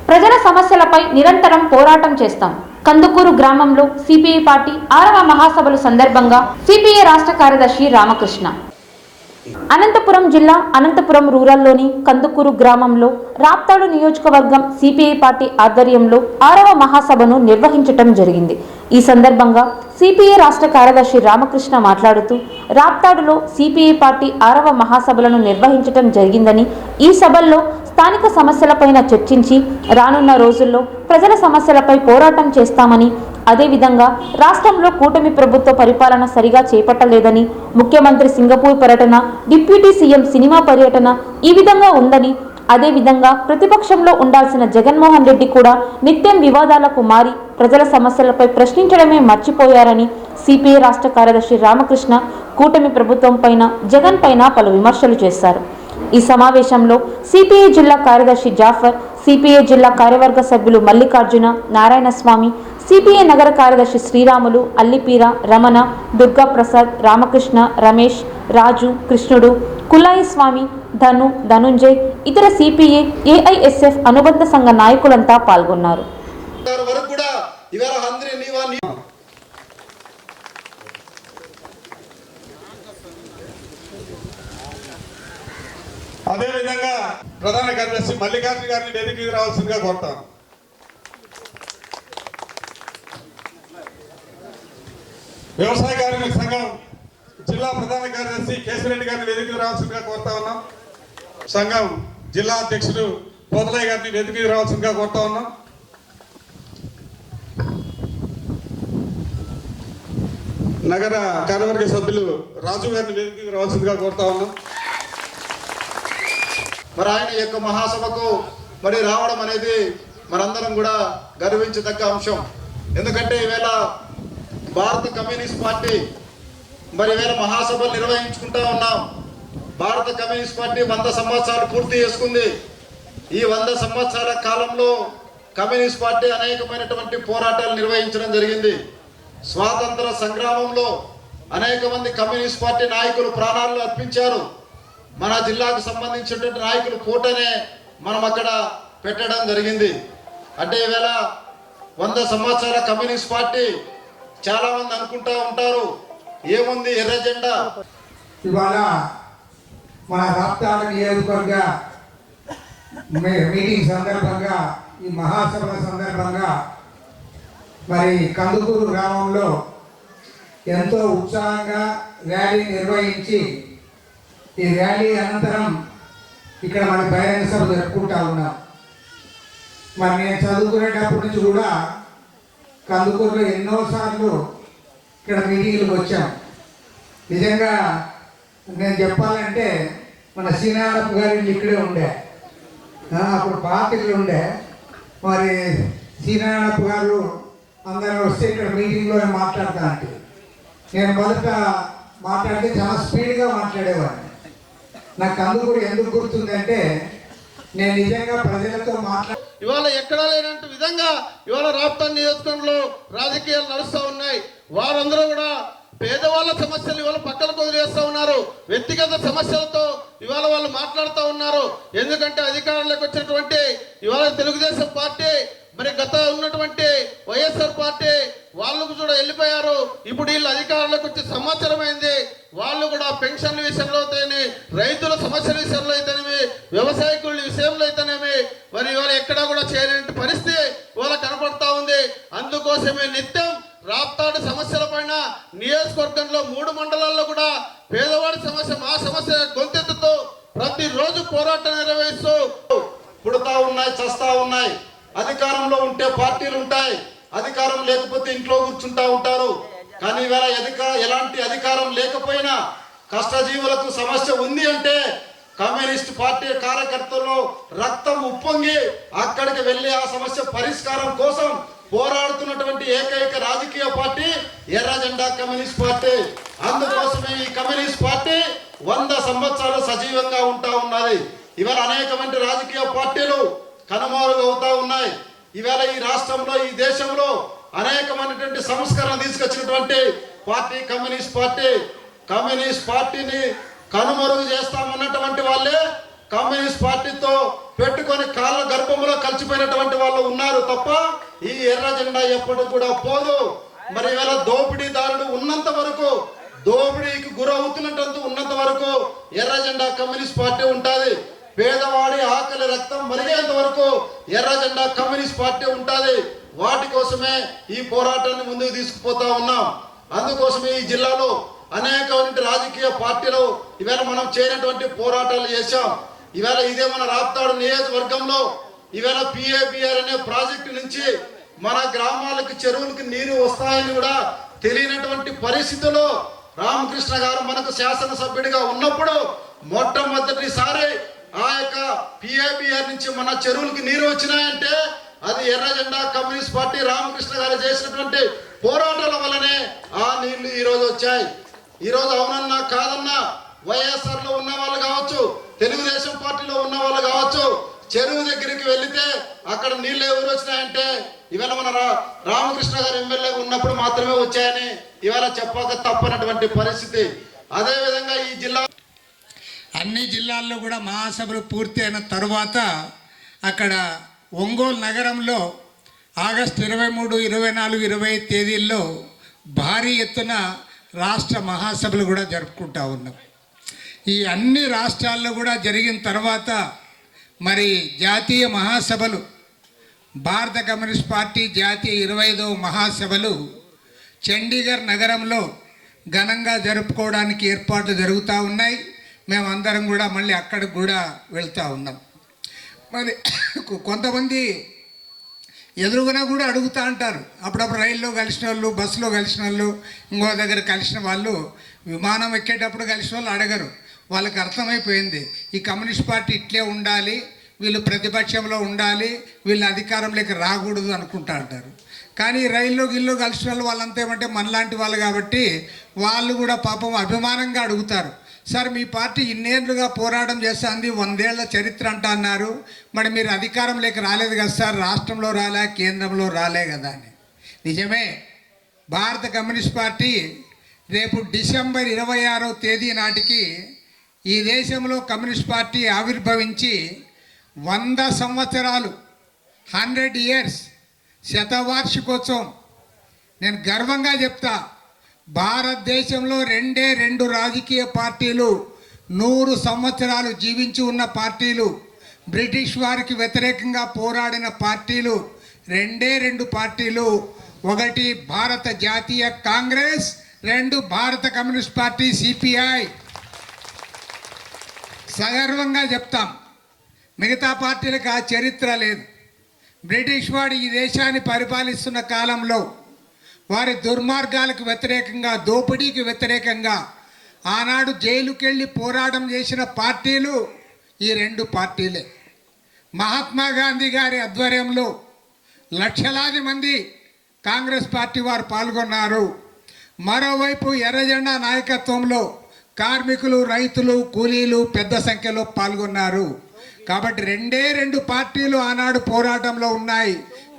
ప్రజల సమస్యలపై నిరంతరం పోరాటం చేస్తాం. కందుకూరు గ్రామంలో సిపిఐ పార్టీ 6వ మహాసభల సందర్భంగా సిపిఐ రాష్ట్ర కార్యదర్శి రామకృష్ణ. అనంతపురం జిల్లా అనంతపురం రూరల్లోని కందుకూరు గ్రామంలో రాప్తాడు నియోజకవర్గం సిపిఐ పార్టీ ఆధ్వర్యంలో 6వ మహాసభను నిర్వహించడం జరిగింది. ఈ సందర్భంగా సిపిఐ రాష్ట్ర కార్యదర్శి రామకృష్ణ మాట్లాడుతూ రాప్తాడులో సిపిఐ పార్టీ 6వ మహాసభలను నిర్వహించడం జరిగిందని, ఈ సభల్లో స్థానిక సమస్యలపైన చర్చించి రానున్న రోజుల్లో ప్రజల సమస్యలపై పోరాటం చేస్తామని, అదేవిధంగా రాష్ట్రంలో కూటమి ప్రభుత్వ పరిపాలన సరిగా చేపట్టలేదని, ముఖ్యమంత్రి సింగపూర్ పర్యటన, డిప్యూటీ సీఎం సినిమా పర్యటన ఈ విధంగా ఉందని, అదేవిధంగా ప్రతిపక్షంలో ఉండాల్సిన జగన్మోహన్ రెడ్డి కూడా నిత్యం వివాదాలకు మారి ప్రజల సమస్యలపై ప్రశ్నించడమే మర్చిపోయారని సిపిఐ రాష్ట్ర కార్యదర్శి రామకృష్ణ కూటమి ప్రభుత్వం పైన, జగన్ పైన పలు విమర్శలు చేశారు. ఈ సమావేశంలో సిపిఐ జిల్లా కార్యదర్శి జాఫర్, సిపిఐ జిల్లా కార్యవర్గ సభ్యులు మల్లికార్జున, నారాయణస్వామి, సిపిఐ నగర కార్యదర్శి శ్రీరాములు, అల్లిపీర, రమణ, దుర్గా ప్రసాద్, రామకృష్ణ, రమేష్, రాజు, కృష్ణుడు, కులాయి స్వామి, ధను, ధనుంజయ్, ఇతర సిపిఐ, ఏఐఎస్ఎఫ్ అనుబంధ సంఘ నాయకులంతా పాల్గొన్నారు. అదేవిధంగా ప్రధాన కార్యదర్శి మల్లికార్జున గారిని వేదికకి రావాల్సిందిగా కోరుతాను. వ్యవసాయ కార్మిక సంఘం జిల్లా ప్రధాన కార్యదర్శి కేశిరెడ్డి గారిని వేదికకి రావాల్సిందిగా కోరుతా ఉన్నాం. సంఘం జిల్లా అధ్యక్షుడు పోతలయ్య గారిని వేదికకి రావాల్సిందిగా కోరుతా ఉన్నాం. నగర కార్యవర్గ సభ్యులు రాజు గారిని వేదికకి రావాల్సిందిగా కోరుతా ఉన్నాం. మరి ఆయన యొక్క మహాసభకు రావడం అనేది మనందరం కూడా గర్వించదగ్గ అంశం. ఎందుకంటే ఈవేళ భారత కమ్యూనిస్ట్ పార్టీ ఈవేళ మహాసభలు నిర్వహించుకుంటా ఉన్నాం. భారత కమ్యూనిస్ట్ పార్టీ 100 సంవత్సరాలు పూర్తి చేసుకుంది. ఈ 100 సంవత్సరాల కాలంలో కమ్యూనిస్ట్ పార్టీ అనేకమైనటువంటి పోరాటాలు నిర్వహించడం జరిగింది. స్వాతంత్ర సంగ్రామంలో అనేక మంది కమ్యూనిస్ట్ పార్టీ నాయకులు ప్రాణాలను అర్పించారు. మన జిల్లాకు సంబంధించినటువంటి నాయకులు కూటనే మనం అక్కడ పెట్టడం జరిగింది. అంటే ఈవేళ 100 సంవత్సరాల కమ్యూనిస్ట్ పార్టీ చాలా మంది అనుకుంటా ఉంటారు ఏముంది ఎర్ర జెండా. ఇవాళ మన రాప్తాడు నియోజకవర్గ మీటింగ్ సందర్భంగా, ఈ మహాసభ సందర్భంగా కందుకూరు గ్రామంలో ఎంతో ఉత్సాహంగా ర్యాలీ నిర్వహించి, ఈ ర్యాలీ అనంతరం ఇక్కడ మన బహిరంగ సభ జరుపుకుంటా ఉన్నాం. నేను చదువుకునేటప్పటి నుంచి కూడా కందుకూరులో ఎన్నోసార్లు ఇక్కడ మీటింగ్లకు వచ్చాం. నిజంగా నేను చెప్పాలంటే మన సీనారప్ప గారి ఇక్కడే ఉండే, అప్పుడు పార్టీలు ఉండే. సీనారప్ప గారు అందరూ వస్తే ఇక్కడ మీటింగ్లో మాట్లాడతా అంటే నేను మొదట మాట్లాడితే చాలా స్పీడ్గా మాట్లాడేవాడిని. నాకు కందుకూరు ఎందుకు గుర్తుందంటే నేను నిజంగా ప్రజలతో ఇవాళ ఎక్కడా లేనంత విధంగా ఇవాళ రాప్తాడు నియోజకవర్గంలో రాజకీయాలు నడుస్తూ ఉన్నాయి. వారందరూ కూడా పేదవాళ్ళ సమస్యలు ఇవాళ పక్కలకు వదిలేస్తూ ఉన్నారు. వ్యక్తిగత సమస్యలతో ఇవాళ వాళ్ళు మాట్లాడుతూ ఉన్నారు. ఎందుకంటే అధికారంలోకి వచ్చినటువంటి ఇవాళ తెలుగుదేశం పార్టీ, గత ఉన్నటువంటి వైఎస్ఆర్ పార్టీ వాళ్ళు కూడా వెళ్ళిపోయారు. ఇప్పుడు వీళ్ళు అధికారంలోకి వచ్చి సంవత్సరం అయింది. వాళ్ళు కూడా పెన్షన్ల విషయంలో అయితేనే, రైతుల సమస్యల విషయంలో అయితేనేమి, వ్యవసాయ కూలీల విషయంలో అయితేనేమి ఇవాళ ఎక్కడా కూడా చేయలేని పరిస్థితి ఇవాళ కనపడతా ఉంది. అందుకోసమే నిత్యం రాప్తాడు సమస్యల పైన నియోజకవర్గంలో 3 మండలాల్లో కూడా పేదవాడి సమస్య, మా సమస్య గొంతెత్తుతూ ప్రతిరోజు పోరాటం నిర్వహిస్తూ పుడతా ఉన్నాయి, చస్తా ఉన్నాయి. అధికారంలో ఉంటే పార్టీలు ఉంటాయి, అధికారం లేకపోతే ఇంట్లో కూర్చుంటా ఉంటారు. కానీ ఇవాళ ఎలాంటి అధికారం లేకపోయినా కష్టజీవులకు సమస్య ఉంది అంటే కమ్యూనిస్ట్ పార్టీ కార్యకర్తలు రక్తం ఉప్పొంగి అక్కడికి వెళ్ళి ఆ సమస్య పరిష్కారం కోసం పోరాడుతున్నటువంటి ఏకైక రాజకీయ పార్టీ ఎర్ర జెండా కమ్యూనిస్ట్ పార్టీ. అందుకోసమే ఈ కమ్యూనిస్ట్ పార్టీ 100 సంవత్సరాలు సజీవంగా ఉంటా ఉన్నది. ఇవాళ అనేకమంది రాజకీయ పార్టీలు కనుమరుగవుతా ఉన్నాయి. ఇవాళ ఈ రాష్ట్రంలో, ఈ దేశంలో అనేకమైనటువంటి సంస్కరణ తీసుకొచ్చినటువంటి పార్టీ కమ్యూనిస్ట్ పార్టీ. కమ్యూనిస్ట్ పార్టీని కనుమరుగు చేస్తామన్నటువంటి వాళ్ళే కమ్యూనిస్ట్ పార్టీతో పెట్టుకొని కాళ్ళ గర్భంలో కలిసిపోయినటువంటి వాళ్ళు ఉన్నారు తప్ప ఈ ఎర్ర జెండా ఎప్పటికి కూడా పోదు. మరి ఇవాళ దోపిడీదారుడు ఉన్నంత వరకు, దోపిడీకి గురవుతున్నట్టు ఉన్నంత వరకు ఎర్ర జెండా కమ్యూనిస్ట్ పార్టీ ఉంటుంది. పేదవాడి ఆకలి రక్తం మరిగేంత వరకు ఎర్ర జెండా కమ్యూనిస్ట్ పార్టీ ఉంటుంది. వాటి కోసమే ఈ పోరాటాన్ని ముందుకు తీసుకుపోతా ఉన్నాం. అందుకోసమే ఈ జిల్లాలో అనేకమైన రాజకీయ పార్టీలు ఇవాళ మనం చేయనటువంటి పోరాటాలు చేశాం. ఇవాళ ఇదే మన రాప్తాడు నియోజకవర్గంలో ఇవాళ పిఏబిఆర్ అనే ప్రాజెక్టు నుంచి మన గ్రామాలకు చెరువులకు నీరు వస్తాయని కూడా తెలియనటువంటి పరిస్థితుల్లో రామకృష్ణ గారు మనకు శాసనసభ్యుడిగా ఉన్నప్పుడు మొట్టమొదటిసారి ఆ యొక్క పిఏబిఆర్ నుంచి మన చెరువులకి నీరు వచ్చినాయంటే అది ఎర్ర జెండా కమ్యూనిస్ట్ పార్టీ రామకృష్ణ గారు చేసినటువంటి పోరాటాల వల్లనే ఆ నీళ్లు ఈ రోజు వచ్చాయి. ఈ రోజు అవునన్నా కాదన్నా వైఎస్ఆర్ లో ఉన్న వాళ్ళు కావచ్చు, తెలుగుదేశం పార్టీలో ఉన్న వాళ్ళు కావచ్చు, చెరువు దగ్గరికి వెళితే అక్కడ నీళ్ళు ఎవరు వచ్చినాయంటే ఇవాళ మన రామకృష్ణ గారు ఎమ్మెల్యేగా ఉన్నప్పుడు మాత్రమే వచ్చాయని ఇవాళ చెప్పక తప్పనటువంటి పరిస్థితి. అదే విధంగా ఈ జిల్లా అన్ని జిల్లాల్లో కూడా మహాసభలు పూర్తి అయిన తర్వాత అక్కడ ఒంగోలు నగరంలో ఆగస్టు 23, 24, 25 తేదీల్లో భారీ ఎత్తున రాష్ట్ర మహాసభలు కూడా జరుపుకుంటా ఉన్నాం. ఈ అన్ని రాష్ట్రాల్లో కూడా జరిగిన తర్వాత మరి జాతీయ మహాసభలు, భారత కమ్యూనిస్ట్ పార్టీ జాతీయ 25వ మహాసభలు చండీగఢ్ నగరంలో ఘనంగా జరుపుకోవడానికి ఏర్పాట్లు జరుగుతూ ఉన్నాయి. మేమందరం కూడా మళ్ళీ అక్కడికి కూడా వెళ్తూ ఉన్నాం. మరి కొంతమంది ఎదురుగునా కూడా అడుగుతూ అంటారు. అప్పుడప్పుడు రైల్లో కలిసిన వాళ్ళు, బస్సులో కలిసిన వాళ్ళు, ఇంకో దగ్గర కలిసిన వాళ్ళు, విమానం ఎక్కేటప్పుడు కలిసిన వాళ్ళు అడగరు. వాళ్ళకి అర్థమైపోయింది ఈ కమ్యూనిస్ట్ పార్టీ ఇట్లే ఉండాలి, వీళ్ళు ప్రతిపక్షంలో ఉండాలి, వీళ్ళు అధికారంలోకి రాకూడదు అనుకుంటా అంటారు. కానీ రైల్లో గిల్లో కలిసిన వాళ్ళు వాళ్ళంతా ఏమంటే మనలాంటి వాళ్ళు కాబట్టి వాళ్ళు కూడా పాపం అభిమానంగా అడుగుతారు, సార్ మీ పార్టీ ఇన్నేళ్లుగా పోరాటం చేస్తుంది, 100 ఏళ్ల చరిత్ర అంటా అన్నారు, మరి మీరు అధికారంలోకి రాలేదు కదా సార్, రాష్ట్రంలో రాలే, కేంద్రంలో రాలే కదా అని. నిజమే, భారత కమ్యూనిస్ట్ పార్టీ రేపు డిసెంబర్ 26వ తేదీ నాటికి ఈ దేశంలో కమ్యూనిస్ట్ పార్టీ ఆవిర్భవించి 100 సంవత్సరాలు, 100 years శతవార్షికోత్సవం. నేను గర్వంగా చెప్తా, భారతదేశంలో 2 రాజకీయ పార్టీలు 100 సంవత్సరాలు జీవించి ఉన్న పార్టీలు, బ్రిటిష్ వారికి వ్యతిరేకంగా పోరాడిన పార్టీలు 2 పార్టీలు. ఒకటి భారత జాతీయ కాంగ్రెస్, 2 భారత కమ్యూనిస్ట్ పార్టీ సిపిఐ. సగర్వంగా చెప్తాం, మిగతా పార్టీలకు ఆ చరిత్ర లేదు. బ్రిటిష్ వాడు ఈ దేశాన్ని పరిపాలిస్తున్న కాలంలో వారి దుర్మార్గాలకు వ్యతిరేకంగా, దోపిడీకి వ్యతిరేకంగా ఆనాడు జైలుకి వెళ్ళి పోరాటం చేసిన పార్టీలు ఈ 2 పార్టీలే. మహాత్మా గాంధీ గారి ఆధ్వర్యంలో లక్షలాది మంది కాంగ్రెస్ పార్టీ వారు పాల్గొన్నారు. మరోవైపు ఎర్రజెండా నాయకత్వంలో కార్మికులు, రైతులు, కూలీలు పెద్ద సంఖ్యలో పాల్గొన్నారు. కాబట్టి 2 పార్టీలు ఆనాడు పోరాటంలో ఉన్నాయి,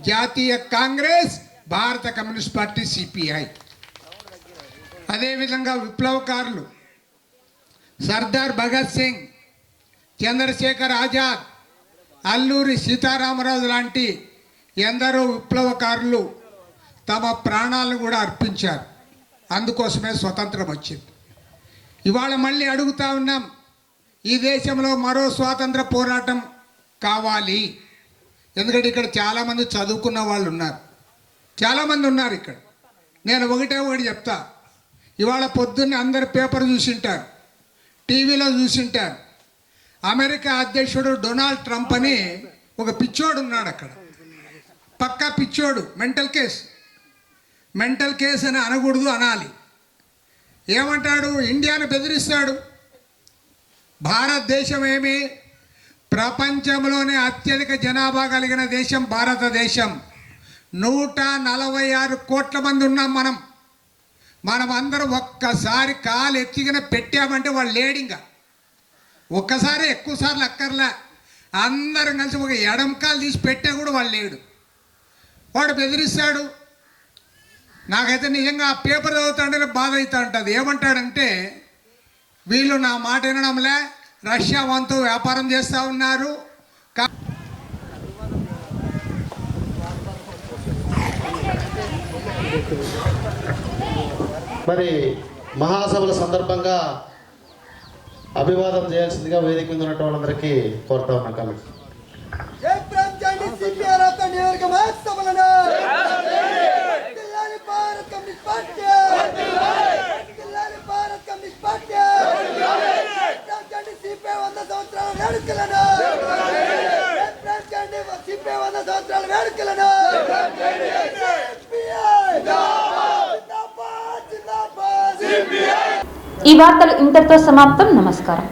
జాతీయ కాంగ్రెస్, భారత కమ్యూనిస్ట్ పార్టీ సిపిఐ. అదేవిధంగా విప్లవకారులు సర్దార్ భగత్ సింగ్, చంద్రశేఖర్ ఆజాద్, అల్లూరి సీతారామరాజు లాంటి ఎందరో విప్లవకారులు తమ ప్రాణాలను కూడా అర్పించారు. అందుకోసమే స్వతంత్రం వచ్చింది. ఇవాళ మళ్ళీ అడుగుతా ఉన్నాం, ఈ దేశంలో మరో స్వాతంత్ర పోరాటం కావాలి. ఎందుకంటే ఇక్కడ చాలామంది చదువుకున్న వాళ్ళు ఉన్నారు, చాలామంది ఉన్నారు ఇక్కడ. నేను ఒకటి చెప్తా, ఇవాళ పొద్దున్నే అందరు పేపర్ చూసింటారు, టీవీలో చూసింటారు. అమెరికా అధ్యక్షుడు డొనాల్డ్ ట్రంప్ అని ఒక పిచ్చోడు ఉన్నాడు అక్కడ, పక్కా పిచ్చోడు, మెంటల్ కేస్ అని అనకూడదు, అనాలి. ఏమంటాడు? ఇండియాను బెదిరిస్తాడు. భారతదేశం ఏమి, ప్రపంచంలోనే అత్యధిక జనాభా కలిగిన దేశం భారతదేశం. 146 కోట్ల మంది ఉన్నాం మనం అందరం ఒక్కసారి కాలు ఎత్తిగిన పెట్టామంటే వాళ్ళు లేడింగా, ఒక్కసారి ఎక్కువసార్లు అక్కర్లే, అందరం కలిసి ఒక ఎడం కాలు తీసి పెట్టా కూడా వాళ్ళు లేడు. వాడు బెదిరిస్తాడు. నాకైతే నిజంగా ఆ పేపర్ చదువుతాంటే బాధ అవుతా ఉంటుంది. ఏమంటాడంటే, వీళ్ళు నా మాట వినడంలే, రష్యా వంతు వ్యాపారం చేస్తూ ఉన్నారు, మరి మహాసభల సందర్భంగా అభివాదం చేయాల్సిందిగా వేదిక మీద ఉన్నటువంటి వాళ్ళందరికీ కోరుతా ఉన్నా కాబట్టి ఈ వార్తలు ఇంతటితో సమాప్తం. నమస్కారం.